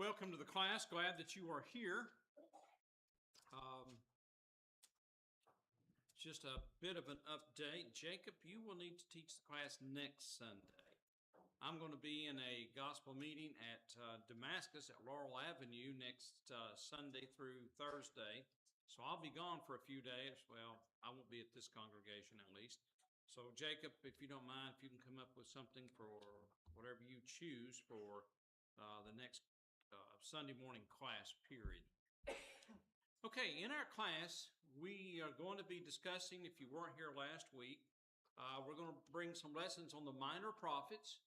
Welcome to the class. Glad that you are here. Just a bit of an update. Jacob, you will need to teach the class next Sunday. I'm going to be in a gospel meeting at Damascus at Laurel Avenue next Sunday through Thursday. So I'll be gone for a few days. Well, I won't be at this congregation at least. So Jacob, if you don't mind, if you can come up with something for whatever you choose for the next Sunday morning class period. Okay, in our class, we are going to be discussing, if you weren't here last week, we're going to bring some lessons on the minor prophets.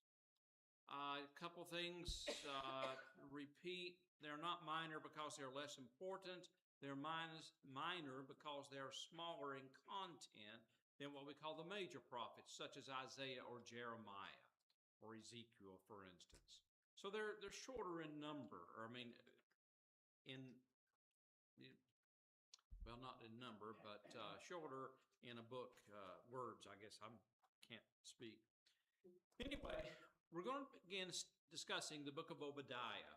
A couple things repeat. They're not minor because they're less important. They're minor because they're smaller in content than what we call the major prophets, such as Isaiah or Jeremiah or Ezekiel, for instance. So they're shorter in number, or well, not in number, but shorter in a book, words, I guess. I can't speak. Anyway, we're going to begin discussing the book of Obadiah.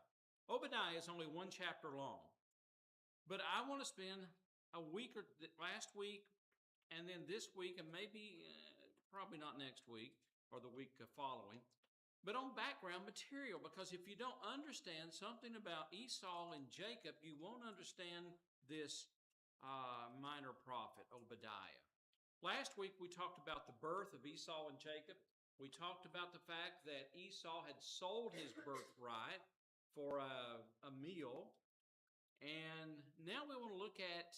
Obadiah is only one chapter long, but I want to spend a week or last week, and then this week, and maybe probably not next week or the week following, but on background material, because if you don't understand something about Esau and Jacob, you won't understand this minor prophet, Obadiah. Last week, we talked about the birth of Esau and Jacob. We talked about the fact that Esau had sold his birthright for a meal. And now we want to look at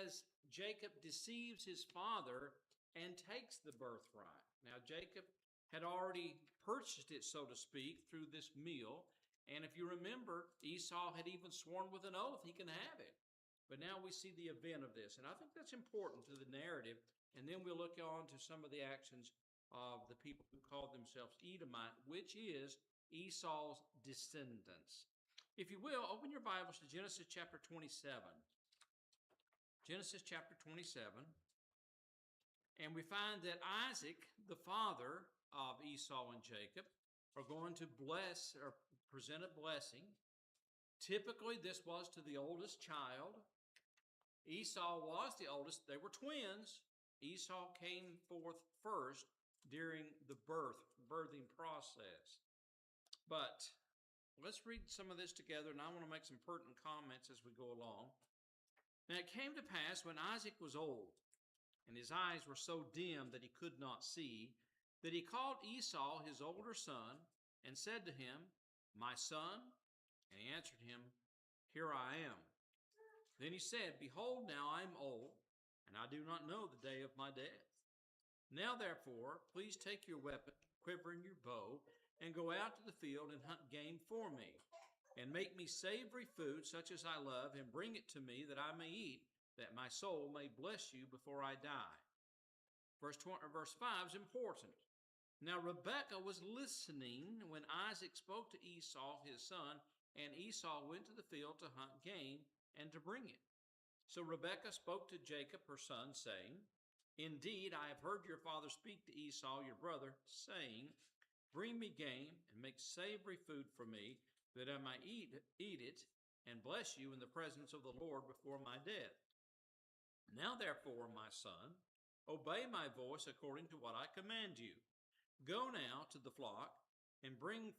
as Jacob deceives his father and takes the birthright. Now, Jacob had already purchased it, so to speak, through this meal. And if you remember, Esau had even sworn with an oath he can have it. But now we see the event of this. And I think that's important to the narrative. And then we'll look on to some of the actions of the people who called themselves Edomite, which is Esau's descendants. If you will, open your Bibles to Genesis chapter 27. Genesis chapter 27. And we find that Isaac, the father of Esau and Jacob, are going to bless or present a blessing. Typically, this was to the oldest child. Esau was the oldest. They were twins. Esau came forth first during the birthing process. But let's read some of this together, and I want to make some pertinent comments as we go along. Now, it came to pass when Isaac was old, and his eyes were so dim that he could not see, that he called Esau, his older son, and said to him, "My son?" And he answered him, "Here I am." Then he said, "Behold, now I am old, and I do not know the day of my death. Now, therefore, please take your weapon, quiver, and your bow, and go out to the field and hunt game for me, and make me savory food such as I love, and bring it to me that I may eat, that my soul may bless you before I die." Verse 5 is important. Now Rebekah was listening when Isaac spoke to Esau, his son, and Esau went to the field to hunt game and to bring it. So Rebekah spoke to Jacob, her son, saying, "Indeed, I have heard your father speak to Esau, your brother, saying, 'Bring me game and make savory food for me, that I may eat it and bless you in the presence of the Lord before my death. Now, therefore, my son, obey my voice according to what I command you. Go now to the flock and bring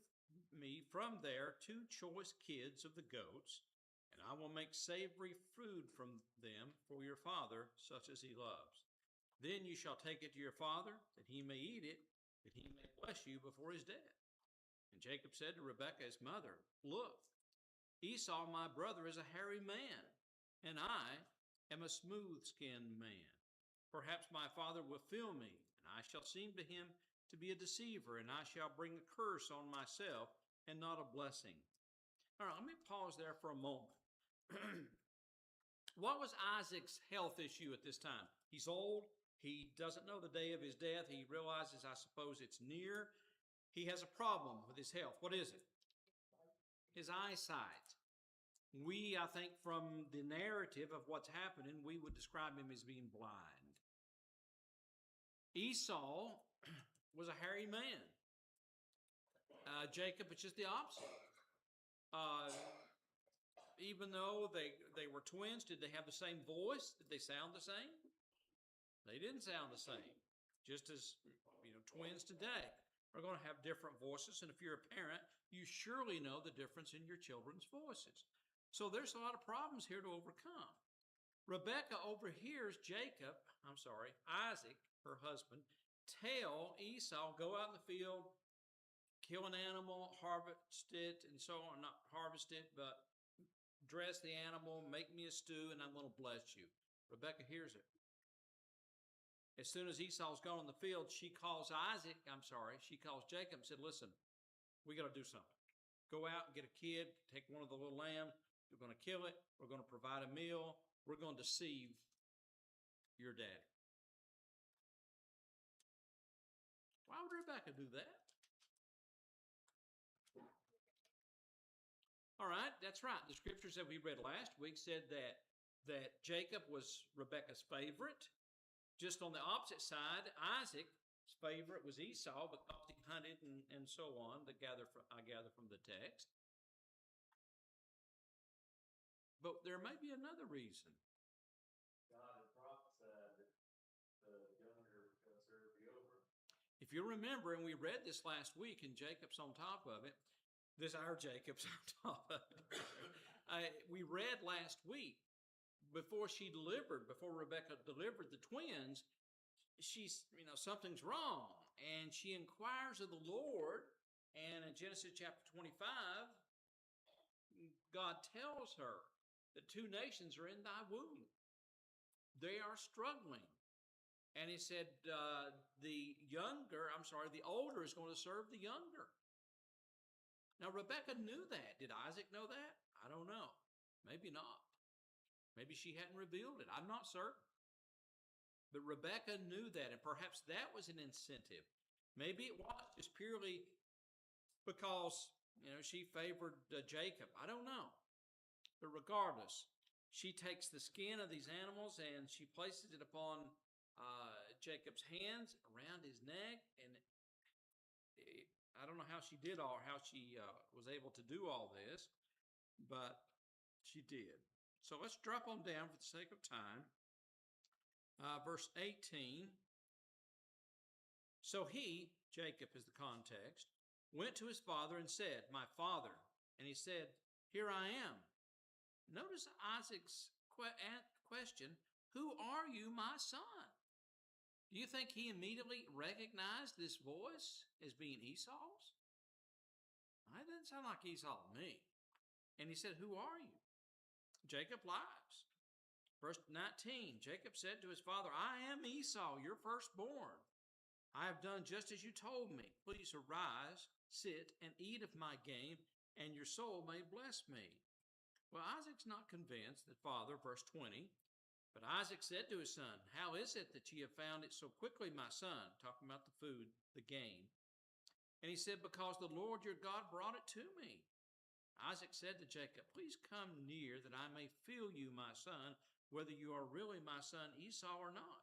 me from there 2 choice kids of the goats, and I will make savory food from them for your father, such as he loves. Then you shall take it to your father, that he may eat it, that he may bless you before his death." And Jacob said to Rebekah his mother, "Look, Esau my brother is a hairy man, and I am a smooth-skinned man. Perhaps my father will feel me, and I shall seem to him to be a deceiver, and I shall bring a curse on myself and not a blessing." All right, let me pause there for a moment. What was Isaac's health issue at this time? He's old. He doesn't know the day of his death. He realizes, I suppose, it's near. He has a problem with his health. What is it? His eyesight. I think from the narrative of what's happening, we would describe him as being blind. Esau was a hairy man. Jacob is just the opposite. even though they were twins, did they have the same voice? Did they sound the same? They didn't sound the same. Just as, twins today are going to have different voices. And if you're a parent, you surely know the difference in your children's voices. So there's a lot of problems here to overcome. Rebekah overhears Isaac, her husband, tell Esau, go out in the field, kill an animal, harvest it, and so on. Not harvest it, but dress the animal, make me a stew, and I'm going to bless you. Rebekah hears it. As soon as Esau's gone in the field, she calls Jacob and said, listen, we got to do something. Go out and get a kid, take one of the little lambs. We're going to kill it. We're going to provide a meal. We're going to deceive your daddy. Why would Rebekah do that? All right, that's right. The scriptures that we read last week said that Jacob was Rebekah's favorite. Just on the opposite side, Isaac's favorite was Esau because he hunted and so on. I gather from the text. But there may be another reason. God had prophesied that the younger was going to serve the older. If you remember, and we read this last week, and Jacob's on top of it. Our Jacob's on top of it. We read last week, before Rebekah delivered the twins, she's, something's wrong. And she inquires of the Lord. And in Genesis chapter 25, God tells her that two nations are in thy womb. They are struggling. And he said, the older is going to serve the younger. Now, Rebekah knew that. Did Isaac know that? I don't know. Maybe not. Maybe she hadn't revealed it. I'm not certain. But Rebekah knew that, and perhaps that was an incentive. Maybe it was just purely because, she favored Jacob. I don't know. But regardless, she takes the skin of these animals and she places it upon Jacob's hands, around his neck, and I don't know how she was able to do all this, but she did. So let's drop on down for the sake of time. Verse 18. So he, Jacob is the context, went to his father and said, my father. And he said, here I am. Notice Isaac's question, who are you, my son? Do you think he immediately recognized this voice as being Esau's? That doesn't sound like Esau to me. And he said, who are you? Jacob lies. Verse 19, Jacob said to his father, I am Esau, your firstborn. I have done just as you told me. Please arise, sit, and eat of my game, and your soul may bless me. Well, Isaac's not convinced that father, verse 20, but Isaac said to his son, how is it that ye have found it so quickly, my son? Talking about the food, the game. And he said, because the Lord your God brought it to me. Isaac said to Jacob, please come near that I may feel you, my son, whether you are really my son Esau or not.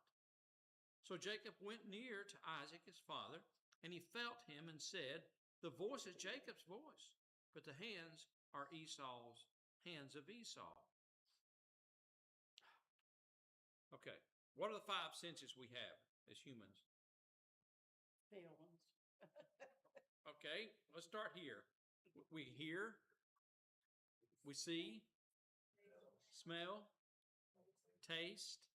So Jacob went near to Isaac, his father, and he felt him and said, the voice is Jacob's voice, but the hands are hands of Esau. Okay, what are the five senses we have as humans? Feelings. Okay, let's start here. We hear, we see, smell, taste,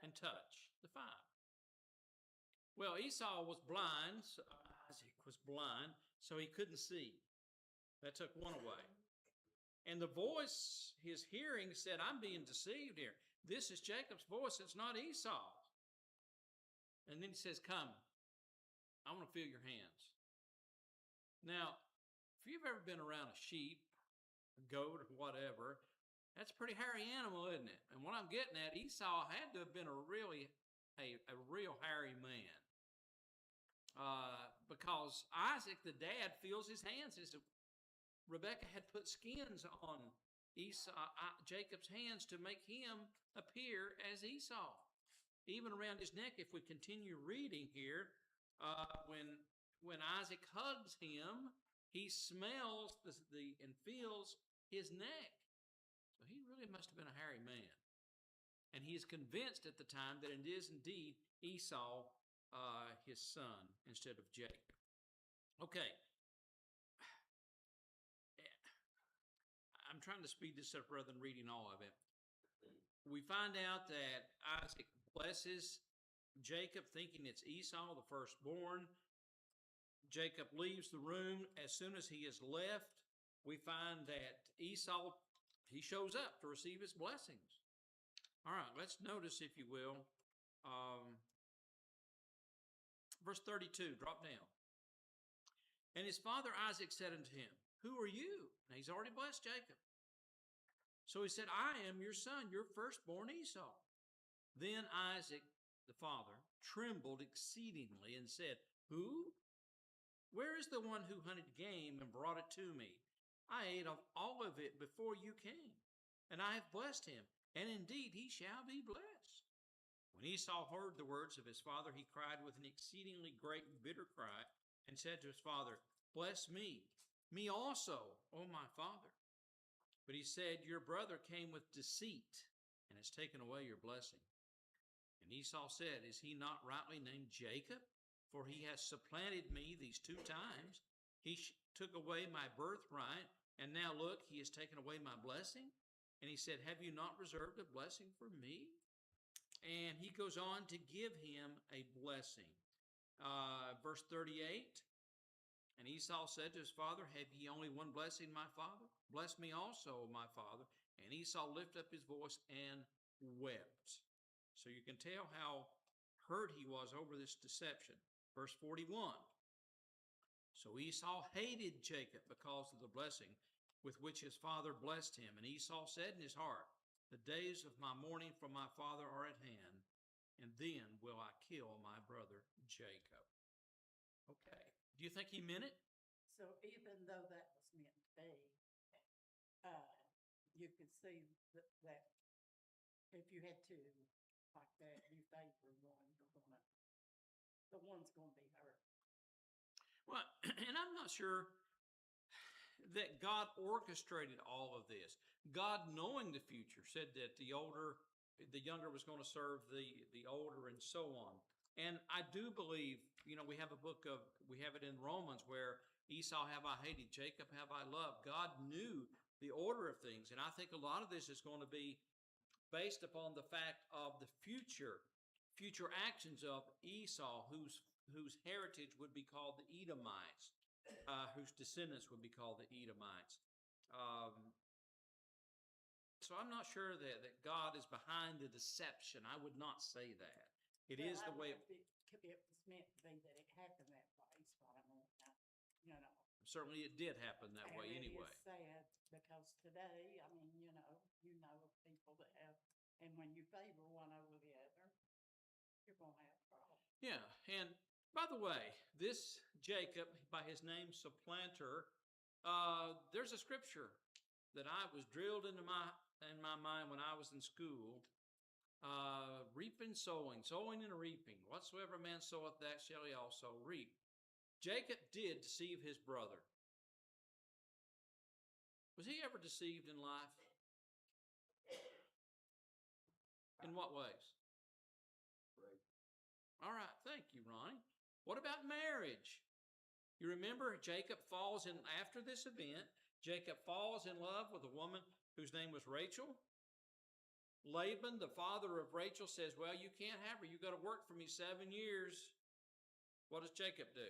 and touch. The five. Well, Esau was blind, so Isaac was blind, so he couldn't see. That took one away. And the voice, his hearing, said, I'm being deceived here. This is Jacob's voice, it's not Esau's. And then he says, come, I want to feel your hands. Now, if you've ever been around a sheep, a goat, or whatever, that's a pretty hairy animal, isn't it? And what I'm getting at, Esau had to have been a real hairy man. Because Isaac, the dad, feels his hands. Rebekah had put skins on Jacob's hands to make him appear as Esau. Even around his neck, if we continue reading here, when Isaac hugs him, he smells and feels his neck. So he really must have been a hairy man. And he is convinced at the time that it is indeed Esau, his son, instead of Jacob. Okay. I'm trying to speed this up rather than reading all of it. We find out that Isaac blesses Jacob, thinking it's Esau, the firstborn. Jacob leaves the room. As soon as he is left, we find that Esau, he shows up to receive his blessings. All right, let's notice, if you will, verse 32, drop down. And his father Isaac said unto him, Who are you? Now he's already blessed Jacob. So he said, I am your son, your firstborn Esau. Then Isaac, the father, trembled exceedingly and said, Who? Where is the one who hunted game and brought it to me? I ate of all of it before you came, and I have blessed him, and indeed he shall be blessed. When Esau heard the words of his father, he cried with an exceedingly great and bitter cry, and said to his father, Bless me also, O my father. But he said, Your brother came with deceit, and has taken away your blessing. And Esau said, Is he not rightly named Jacob? For he has supplanted me these 2 times. He took away my birthright, and now look, he has taken away my blessing. And he said, Have you not reserved a blessing for me? And he goes on to give him a blessing. Verse 38, and Esau said to his father, Have ye only one blessing, my father? Bless me also, my father. And Esau lifted up his voice and wept. So you can tell how hurt he was over this deception. Verse 41, so Esau hated Jacob because of the blessing with which his father blessed him. And Esau said in his heart, The days of my mourning for my father are at hand, and then will I kill my brother Jacob. Okay. Do you think he meant it? So even though that was meant to be, you could see that if you had two like that, you favor one, the one's going to be hurt. Well, and I'm not sure that God orchestrated all of this. God, knowing the future, said that the younger was going to serve the older, and so on. And I do believe, we have it in Romans where Esau have I hated, Jacob have I loved. God knew the order of things. And I think a lot of this is going to be based upon the fact of the future actions of Esau, whose heritage would be called the Edomites, whose descendants would be called the Edomites. So I'm not sure that God is behind the deception. I would not say that. It is the way. It was meant to be that it happened that way, is what I mean. Certainly it did happen that way anyway. It is sad because today, you know of people that have, and when you favor one over the other, you're going to have trouble. Yeah, and by the way, this Jacob, by his name Supplanter, there's a scripture that I was drilled in my mind when I was in school. Reaping, sowing and reaping. Whatsoever man soweth, that shall he also reap. Jacob did deceive his brother. Was he ever deceived in life? In what ways? Right. All right, thank you, Ronnie. What about marriage? You remember Jacob falls in, after this event, Jacob falls in love with a woman whose name was Rachel. Laban, the father of Rachel, says, Well, you can't have her. You got to work for me 7 years. What does Jacob do?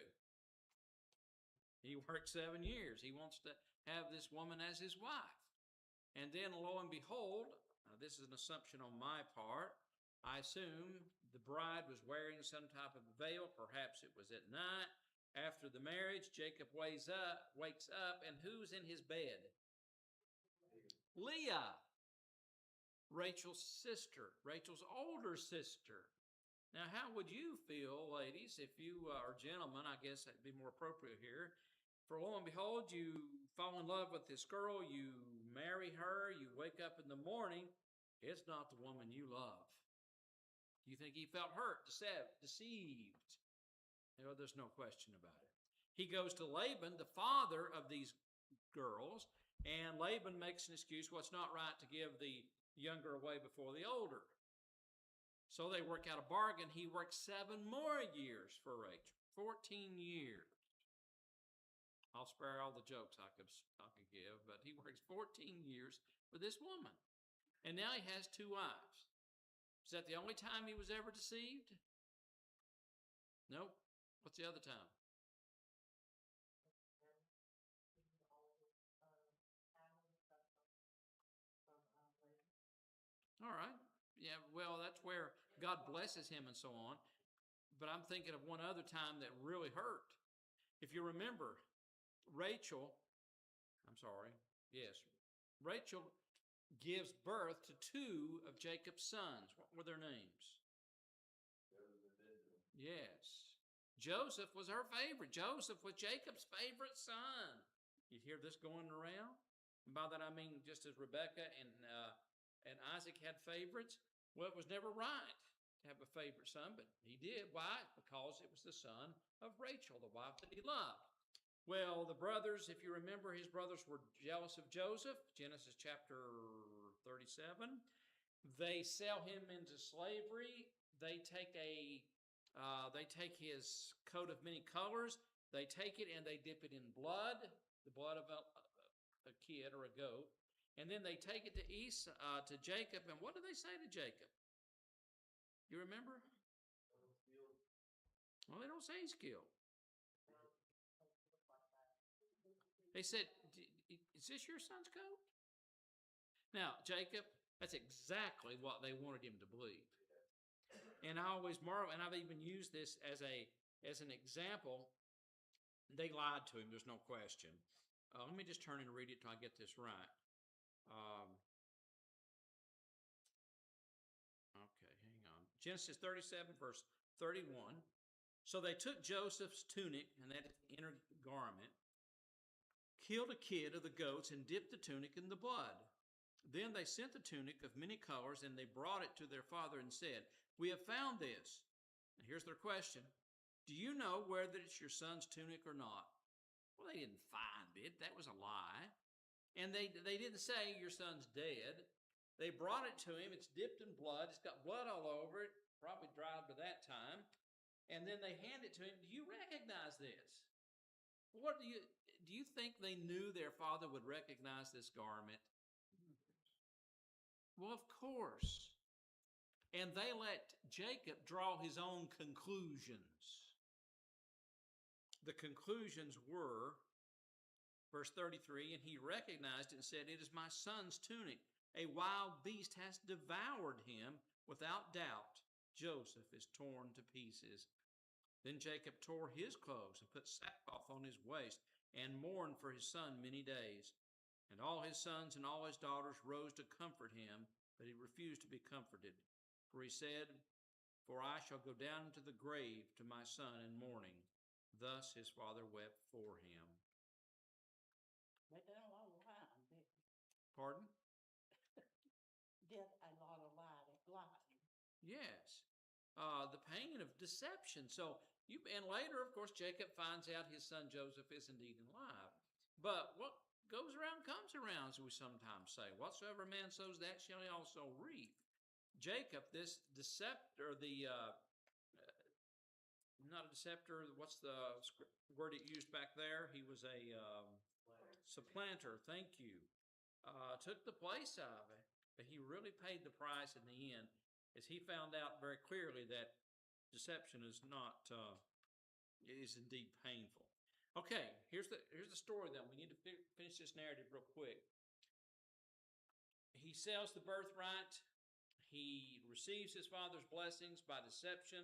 He works 7 years. He wants to have this woman as his wife. And then, lo and behold, this is an assumption on my part, I assume the bride was wearing some type of veil. Perhaps it was at night. After the marriage, Jacob wakes up, and who's in his bed? Leah, Rachel's sister, Rachel's older sister. Now, how would you feel, ladies, if you are gentlemen? I guess that'd be more appropriate here. For lo and behold, you fall in love with this girl, you marry her, you wake up in the morning, it's not the woman you love. Do you think he felt hurt, deceived? There's no question about it. He goes to Laban, the father of these girls, And Laban makes an excuse, well, it's not right to give the younger away before the older. So they work out a bargain. He works 7 more years for Rachel, 14 years. I'll spare all the jokes I could give, but he works 14 years for this woman. And now he has 2 wives. Is that the only time he was ever deceived? Nope. What's the other time? All right. Yeah, well, that's where God blesses him and so on. But I'm thinking of one other time that really hurt. If you remember, Rachel gives birth to 2 of Jacob's sons. What were their names? Yes. Joseph was her favorite. Joseph was Jacob's favorite son. You hear this going around? And by that I mean just as Rebekah and Isaac had favorites, well, it was never right to have a favorite son, but he did. Why? Because it was the son of Rachel, the wife that he loved. Well, the brothers, if you remember, his brothers were jealous of Joseph, Genesis chapter 37. They sell him into slavery. They take his coat of many colors. They take it and they dip it in blood, the blood of a kid or a goat. And then they take it to Jacob. And what do they say to Jacob? You remember? Well, they don't say he's killed. They said, is this your son's coat? Now, Jacob, that's exactly what they wanted him to believe. And I always marvel, and I've even used this as an example. They lied to him, there's no question. Let me just turn and read it till I get this right. Okay, hang on. Genesis 37, verse 31. So they took Joseph's tunic, and that is the inner garment, killed a kid of the goats, and dipped the tunic in the blood. Then they sent the tunic of many colors, and they brought it to their father and said, we have found this. Now here's their question. Do you know whether it's your son's tunic or not? Well, they didn't find it. That was a lie. And they didn't say your son's dead. They brought it to him. It's dipped in blood. It's got blood all over it, probably dried by that time. And then they hand it to him. Do you recognize this? What do you think they knew their father would recognize this garment? Well, of course. And they let Jacob draw his own conclusions. The conclusions were, verse 33, and he recognized it and said, it is my son's tunic. A wild beast has devoured him. Without doubt, Joseph is torn to pieces. Then Jacob tore his clothes and put sackcloth on his waist and mourned for his son many days. And all his sons and all his daughters rose to comfort him, but he refused to be comforted. For he said, for I shall go down into the grave to my son in mourning. Thus his father wept for him. They did a lot of lying, didn't they? Pardon? Did a lot of lying. Yes. The pain of deception. And later, of course, Jacob finds out his son Joseph is indeed alive. But what goes around comes around, as we sometimes say. Whatsoever man sows, that shall he also reap. Jacob, this deceptor, not a deceptor, what's the word it used back there? He was a supplanter, thank you. Took the place of it, but he really paid the price in the end, as he found out very clearly that deception is is indeed painful. Okay, here's the story then. We need to finish this narrative real quick. He sells the birthright. He receives his father's blessings by deception.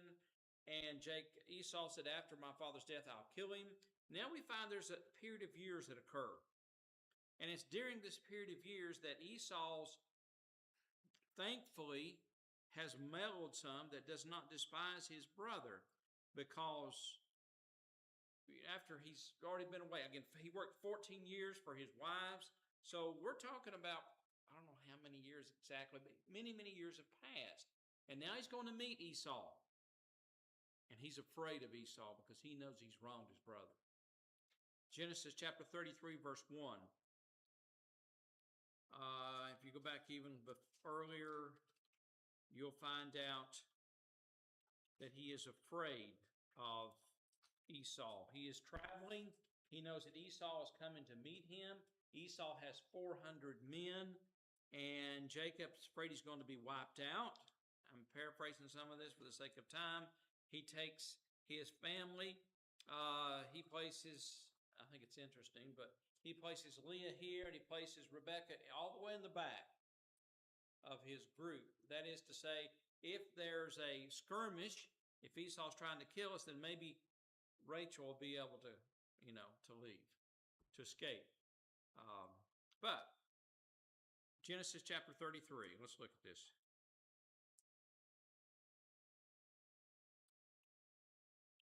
And Esau said, after my father's death, I'll kill him. Now we find there's a period of years that occur. And it's during this period of years that Esau's, thankfully, has mellowed some, that does not despise his brother, because after he's already been away, again, he worked 14 years for his wives. So we're talking about, I don't know how many years exactly, but many, many years have passed. And now he's going to meet Esau. And he's afraid of Esau because he knows he's wronged his brother. Genesis chapter 33, verse 1. back even earlier, you'll find out that he is afraid of Esau. He is traveling. He knows that Esau is coming to meet him. Esau has 400 men, and Jacob's afraid he's going to be wiped out. I'm paraphrasing some of this for the sake of time. He takes his family. He places, I think it's interesting, but he places Leah here, and he places Rebekah all the way in the back of his group. That is to say, if there's a skirmish, if Esau's trying to kill us, then maybe Rachel will be able to, to leave, to escape. But Genesis chapter 33, let's look at this.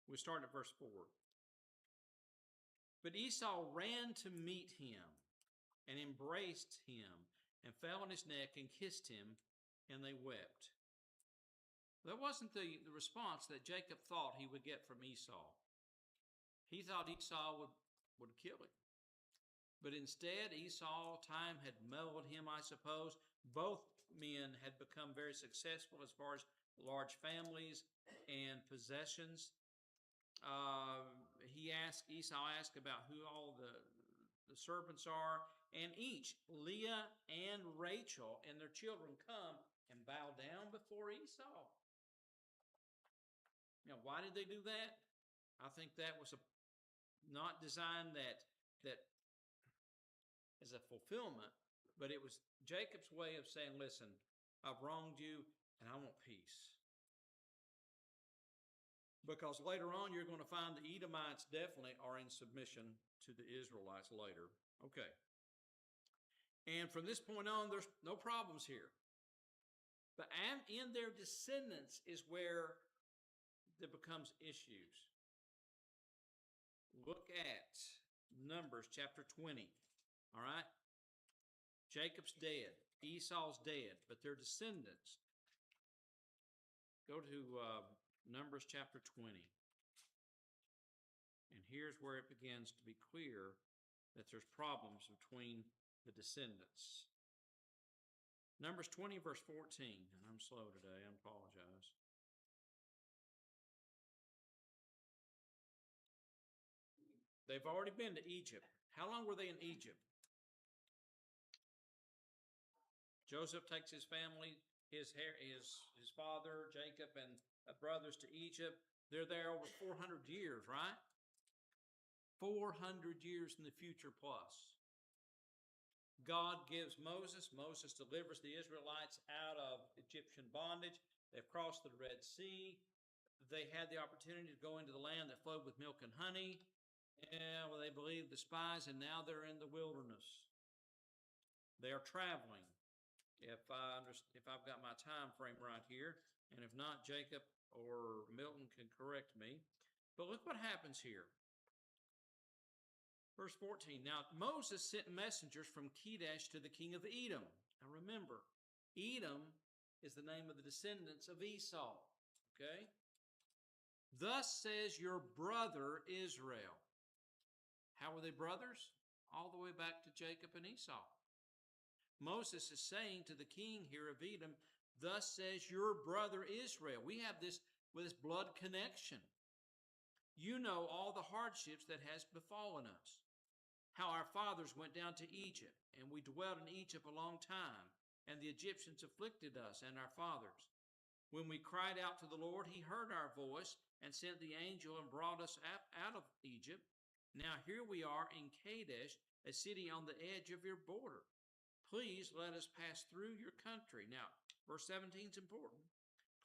We start at verse 4. But Esau ran to meet him and embraced him and fell on his neck and kissed him, and they wept. That wasn't the response that Jacob thought he would get from Esau. He thought Esau would kill him. But instead, Esau, time had mellowed him, I suppose. Both men had become very successful as far as large families and possessions. Esau asked about who all the servants are, and each, Leah and Rachel and their children, come and bow down before Esau. Now, why did they do that? I think that was not designed that as a fulfillment, but it was Jacob's way of saying, listen, I've wronged you and I want peace. Because later on, you're going to find the Edomites definitely are in submission to the Israelites later. Okay. And from this point on, there's no problems here. But in their descendants is where there becomes issues. Look at Numbers chapter 20. All right? Jacob's dead. Esau's dead. But their descendants. Go to Numbers chapter 20. And here's where it begins to be clear that there's problems between the descendants. Numbers 20 verse 14. And I'm slow today. I apologize. They've already been to Egypt. How long were they in Egypt? Joseph takes his family, his father, Jacob, and brothers to Egypt. They're there over 400 years, right? 400 years in the future plus. God gives Moses. Moses delivers the Israelites out of Egyptian bondage. They've crossed the Red Sea. They had the opportunity to go into the land that flowed with milk and honey. Well, they believed the spies, and now they're in the wilderness. They are traveling. If I've got my time frame right here, and if not, Jacob or Milton can correct me. But look what happens here. Verse 14, now Moses sent messengers from Kadesh to the king of Edom. Now remember, Edom is the name of the descendants of Esau. Okay? Thus says your brother Israel. How were they brothers? All the way back to Jacob and Esau. Moses is saying to the king here of Edom, thus says your brother Israel. We have this blood connection. You know all the hardships that has befallen us. How our fathers went down to Egypt, and we dwelt in Egypt a long time, and the Egyptians afflicted us and our fathers. When we cried out to the Lord, he heard our voice and sent the angel and brought us out of Egypt. Now here we are in Kadesh, a city on the edge of your border. Please let us pass through your country. Now, verse 17 is important.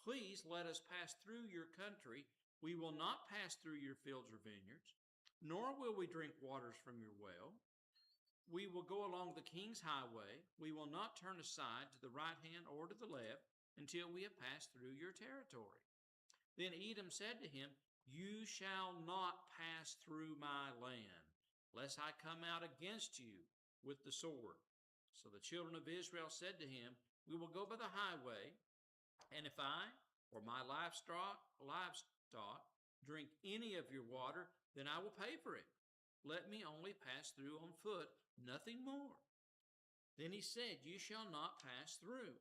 Please let us pass through your country. We will not pass through your fields or vineyards, nor will we drink waters from your well. We will go along the king's highway. We will not turn aside to the right hand or to the left until we have passed through your territory. Then Edom said to him, you shall not pass through my land, lest I come out against you with the sword. So the children of Israel said to him, we will go by the highway, and if I or my livestock drink any of your water, then I will pay for it. Let me only pass through on foot, nothing more. Then he said, "You shall not pass through."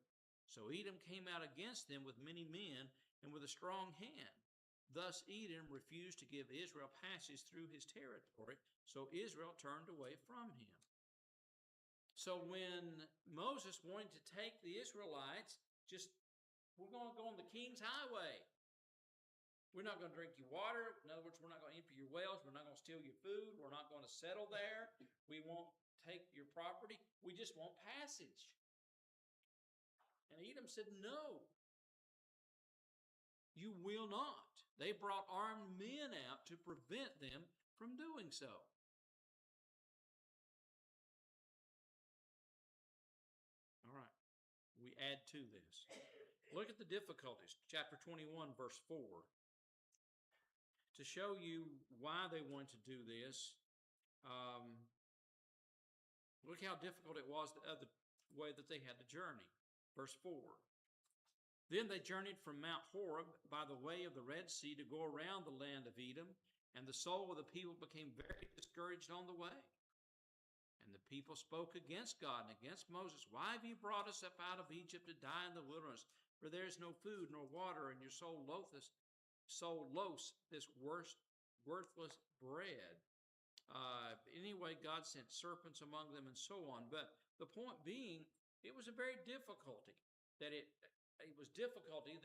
So Edom came out against them with many men and with a strong hand. Thus Edom refused to give Israel passage through his territory, so Israel turned away from him. So when Moses wanted to take the Israelites, we're going to go on the king's highway. We're not going to drink your water. In other words, we're not going to empty your wells. We're not going to steal your food. We're not going to settle there. We won't take your property. We just want passage. And Edom said, "No, you will not." They brought armed men out to prevent them from doing so. All right, we add to this. Look at the difficulties. Chapter 21, verse 4. To show you why they wanted to do this, look how difficult it was the other way that they had to journey. Verse 4. Then they journeyed from Mount Horeb by the way of the Red Sea to go around the land of Edom, and the soul of the people became very discouraged on the way. And the people spoke against God and against Moses. "Why have you brought us up out of Egypt to die in the wilderness? For there is no food nor water, and your soul loathes this worthless bread." Anyway, God sent serpents among them and so on. But the point being, it was a very difficulty that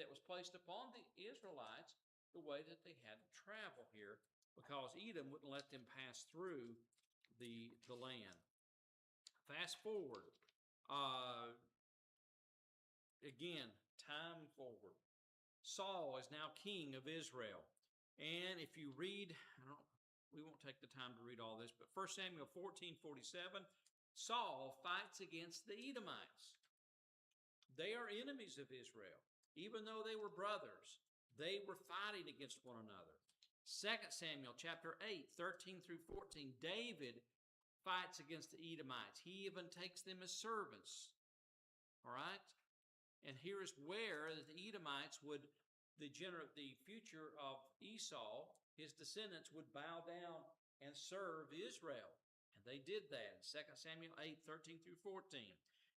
was placed upon the Israelites, the way that they had to travel here, because Edom wouldn't let them pass through the land. Fast forward. Again, time forward. Saul is now king of Israel. And if you read, we won't take the time to read all this, but 1 Samuel 14:47, Saul fights against the Edomites. They are enemies of Israel. Even though they were brothers, they were fighting against one another. 2 Samuel chapter 8:13-14, David fights against the Edomites. He even takes them as servants. All right? And here is where the Edomites the future of Esau, his descendants, would bow down and serve Israel. And they did that in 2 Samuel 8:13-14.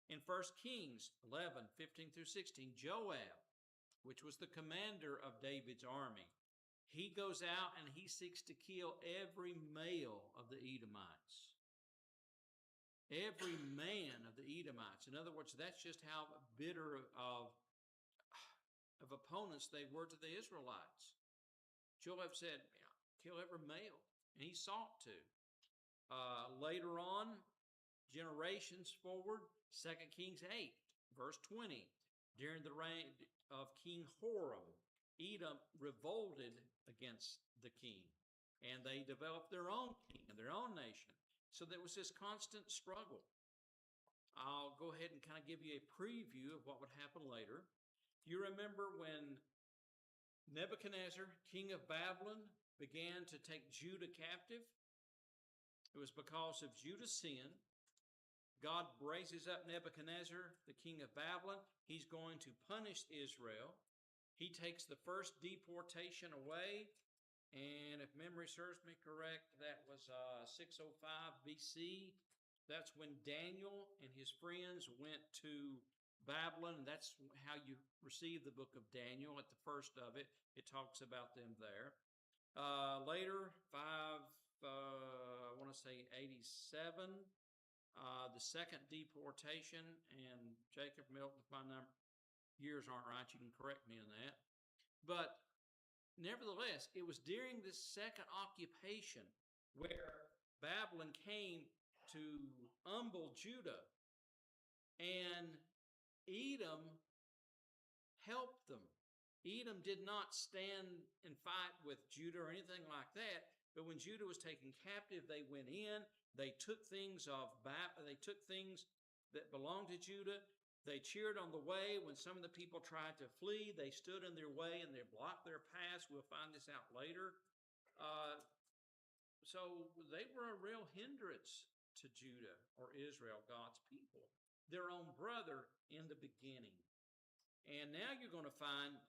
In 1 Kings 11:15-16, Joab, which was the commander of David's army, he goes out and he seeks to kill every male of the Edomites. Every man of the Edomites. In other words, that's just how bitter of opponents they were to the Israelites. Joab said, "Kill every male," and he sought to. Later on, generations forward, 2 Kings 8:20, during the reign of King Horam, Edom revolted against the king, and they developed their own king and their own nation. So there was this constant struggle. I'll go ahead and kind of give you a preview of what would happen later. You remember when Nebuchadnezzar, king of Babylon, began to take Judah captive? It was because of Judah's sin. God raises up Nebuchadnezzar, the king of Babylon. He's going to punish Israel. He takes the first deportation away. And if memory serves me correct, that was 605 BC. That's when Daniel and his friends went to Babylon. And that's how you receive the book of Daniel at the first of it. It talks about them there. Later, I want to say 87, the second deportation, and Jacob Milton, if my years aren't right, you can correct me on that. But nevertheless, it was during this second occupation where Babylon came to humble Judah, and Edom helped them. Edom did not stand and fight with Judah or anything like that, but when Judah was taken captive, they went in, they took things that belonged to Judah. They cheered on the way. When some of the people tried to flee, they stood in their way and they blocked their paths. We'll find this out later. So they were a real hindrance to Judah or Israel, God's people, their own brother in the beginning. And now you're going to find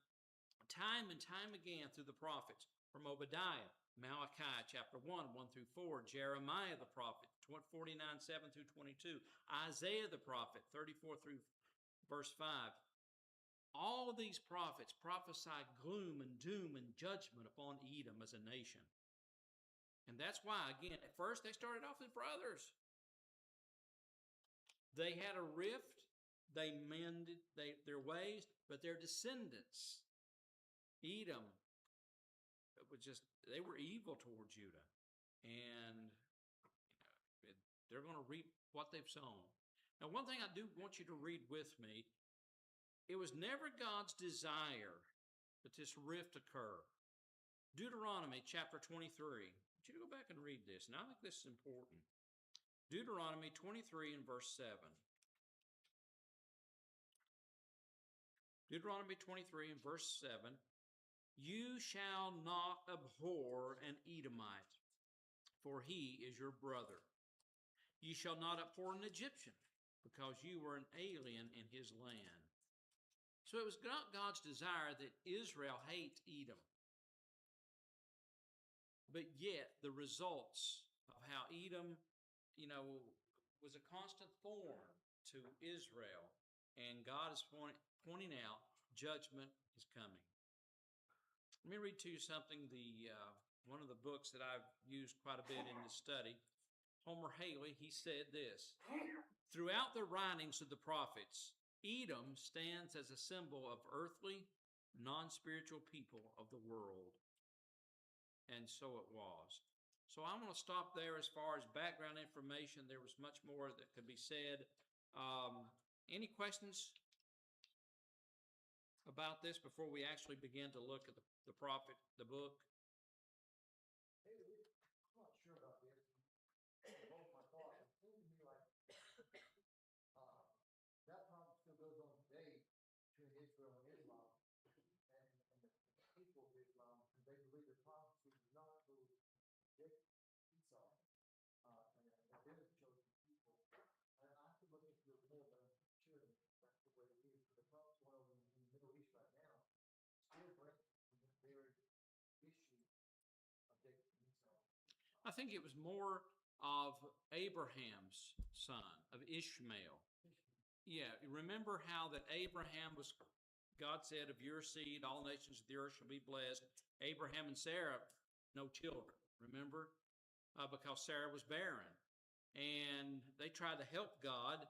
time and time again through the prophets, from Obadiah, Malachi chapter 1, 1 through 4, Jeremiah the prophet, 49, 7 through 22, Isaiah the prophet, 34 through verse 5. All of these prophets prophesy gloom and doom and judgment upon Edom as a nation. And that's why, again, at first they started off as brothers. They had a rift. They mended their ways, but their descendants, Edom, they were evil toward Judah. And they're going to reap what they've sown. Now, one thing I do want you to read with me, it was never God's desire that this rift occur. Deuteronomy chapter 23. I want you to go back and read this, and I think this is important. Deuteronomy 23 and verse 7. Deuteronomy 23 and verse 7. You shall not abhor an Edomite, for he is your brother. You shall not abhor an Egyptian, because you were an alien in his land. So it was not God's desire that Israel hate Edom. But yet the results of how Edom, was a constant thorn to Israel. And God is pointing out judgment is coming. Let me read to you something, one of the books that I've used quite a bit in this study. Homer Haley, he said this: throughout the writings of the prophets, Edom stands as a symbol of earthly, non-spiritual people of the world. And so it was. So I'm going to stop there as far as background information. There was much more that could be said. Any questions about this before we actually begin to look at the prophet, the book? Hey, I'm not sure about this. Both my thoughts. It seems to me like that problem still goes on today between Israel and Islam, and the people of Islam, because they believe the prophecy was not for Esau, and that is chosen people. And I have to look into it more, but I'm sure that's the way it is. The prophecy going over in the Middle East right now still brings the very issue of Jacob and Esau. I think it was more of Abraham's son, of Ishmael. Yeah, remember how that Abraham was, God said, of your seed, all nations of the earth shall be blessed. Abraham and Sarah, no children, remember? Because Sarah was barren. And they tried to help God.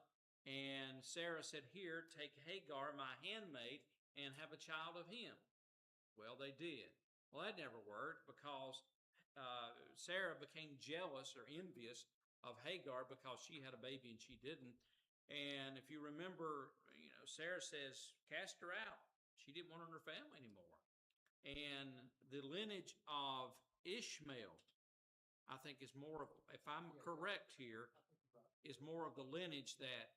And Sarah said, here, take Hagar, my handmaid, and have a child of him. Well, they did. Well, that never worked because Sarah became jealous or envious of Hagar because she had a baby and she didn't. And if you remember, Sarah says, cast her out. She didn't want her in her family anymore. And the lineage of Ishmael, I think, is more of, if I'm correct here, is more of the lineage that,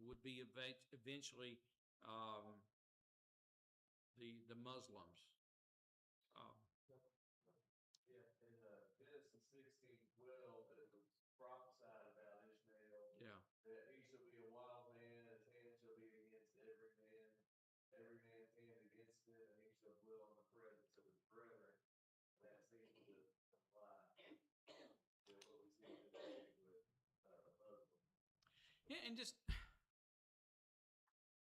would be eventually the Muslims. Yeah, in Genesis 16:12, it was prophesied about Ishmael. Yeah. That he shall be a wild man, his hand shall be against every man's hand against him, and he shall dwell in the presence of his brethren. That seems to apply to what we see today with Muslims. Yeah, and just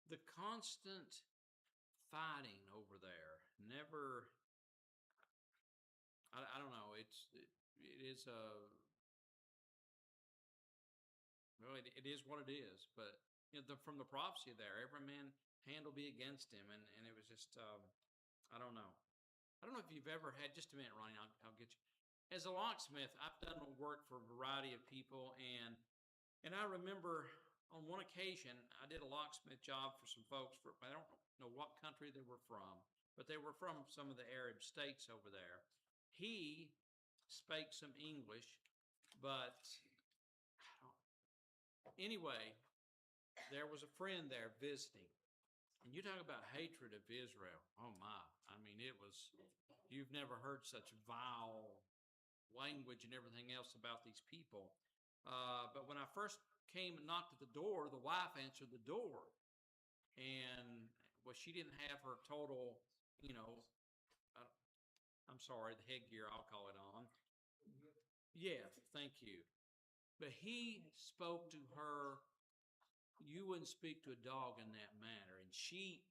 the constant fighting over there never, I don't know, it is it is what it is, but from the prophecy there, every man hand will be against him, and it was just, I don't know if you've ever had, just a minute, Ronnie, I'll get you. As a locksmith, I've done work for a variety of people, and I remember on one occasion, I did a locksmith job for some folks, I don't know what country they were from, but they were from some of the Arab states over there. He spake some English, but anyway, there was a friend there visiting, and you talk about hatred of Israel. Oh my, I mean, you've never heard such vile language and everything else about these people. But when I first came and knocked at the door, the wife answered the door. And, well, she didn't have her total, I'm sorry, the headgear, I'll call it on. Yeah, thank you. But he spoke to her, you wouldn't speak to a dog in that manner, and she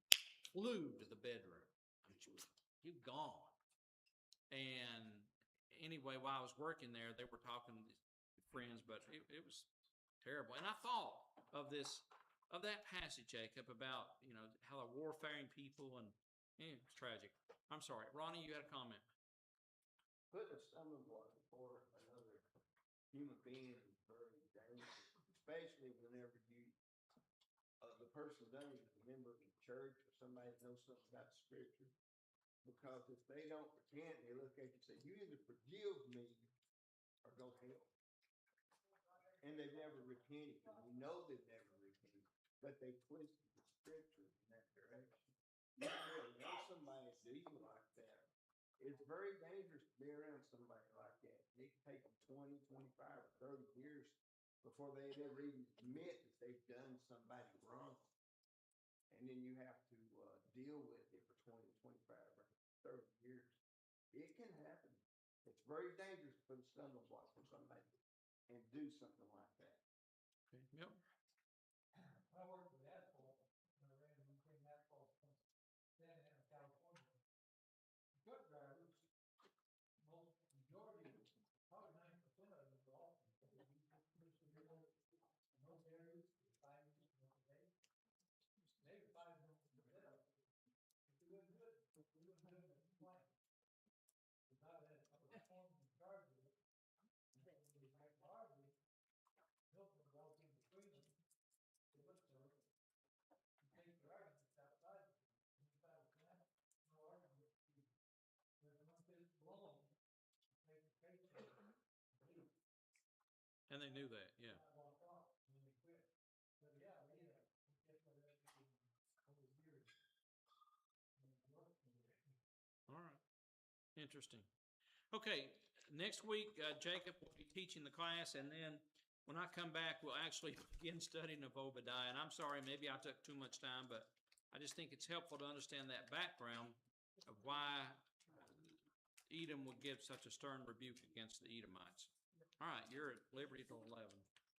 flew to the bedroom. I mean, she was, you gone. And anyway, while I was working there, they were talking to friends, but it was terrible. And I thought of that passage, Jacob, about, how the warfaring people and it's tragic. I'm sorry. Ronnie, you had a comment. Put a stumbling block before another human being is very dangerous, especially whenever the person done it is a member of the church or somebody that knows something about scripture. Because if they don't repent, they look at you and say, you either forgive me or go to hell. And they've never repented. And we know they've never repented, but they twisted the scripture in that direction. You really know somebody do you like that. It's very dangerous to be around somebody like that. It can take them 20, 25, or 30 years before they ever even admit that they've done somebody wrong. And then you have to deal with it for 20, 25, or 30 years. It can happen. It's very dangerous to put a stumbling block for somebody and do something like that. Okay. Yep. I worked with asphalt, and I ran between asphalt from Santa Ana, California. Truck drivers, majority, probably 90% of them are awesome. No barriers, 5 minutes a day. Maybe 5 minutes a day. If we wouldn't do it, we wouldn't do it in the plan. Without that, I was informed in charge of it. And when we make Harvey, Hilton walked in between them. They looked at her. And take the arguments outside. Inside the plan, no argument. There's one bit blown. Take the case and leave. And they knew that, yeah. I walked off and they quit. But yeah, we had kept that over years. And it worked for me. All right. Interesting. Okay, next week, Jacob will be teaching the class, and then when I come back, we'll actually begin studying of Obadiah. And I'm sorry, maybe I took too much time, but I just think it's helpful to understand that background of why Edom would give such a stern rebuke against the Edomites. All right, you're at liberty till 11.